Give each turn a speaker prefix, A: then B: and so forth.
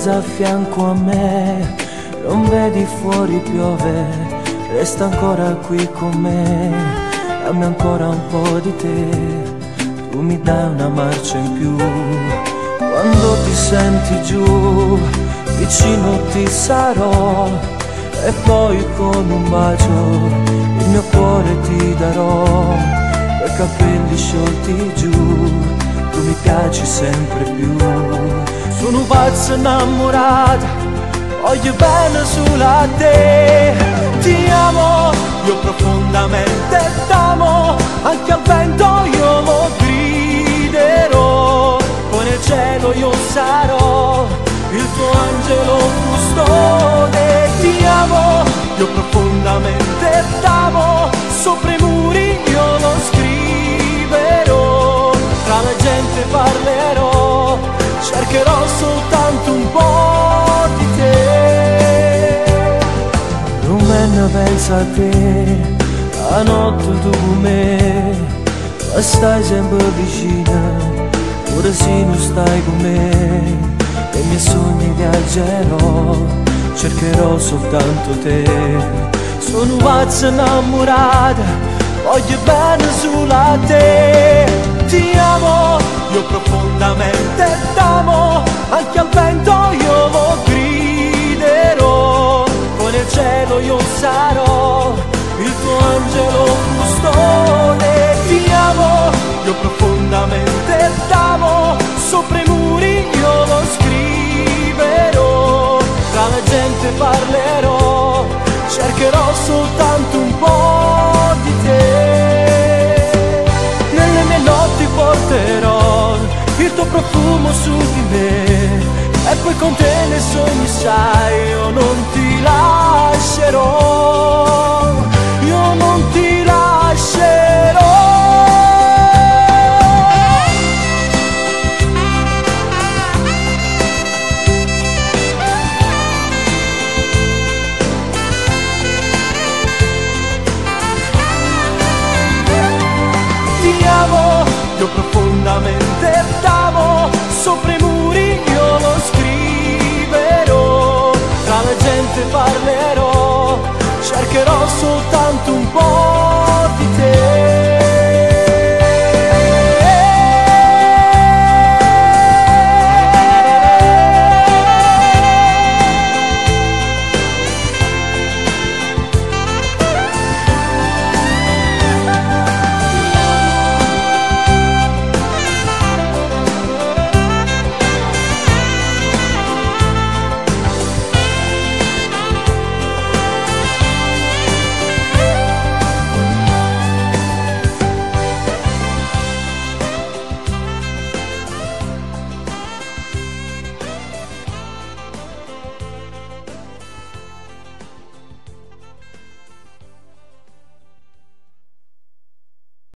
A: stesa a fianco a me, non vedi fuori piove, resta ancora qui con me, dammi ancora un po' di te, tu mi dai una marcia in più. Quando ti senti giù, vicino ti sarò, e poi con un bacio il mio cuore ti darò, quei capelli sciolti giù, tu mi piaci sempre più. Sono un pazzo innamorato, voglio bene solo a te. Ti amo, io profondamente t'amo, anche al vento io lo griderò, poi nel cielo io sarò il tuo angelo custode. Ti amo, io profondamente t'amo, sopra i muri io lo scriverò, tra la gente parlerò, cercherò soltanto un po' di te. Rumena pensa a te, la notte tu con me, ma stai sempre vicina, pure se non stai con me. Nei miei sogni viaggerò, cercherò soltanto te. Sono un pazzo innamorato, voglio bene solo a te. Ti amo, io profondamente t'amo, anche al vento io lo griderò, poi nel cielo io sarò il tuo angelo custode. Ti amo, io profondamente t'amo, sopra i muri io lo scriverò, tra la gente parlerò, cercherò soltanto un po' di te. Nelle mie notti porterò il tuo profumo su di me, e poi con te nei sogni sai io non ti lascerò, io non ti lascerò. Ti amo, io profondamente t'amo, sopra i muri io lo scriverò, tra la gente parlerò, cercherò soltanto un po' di te.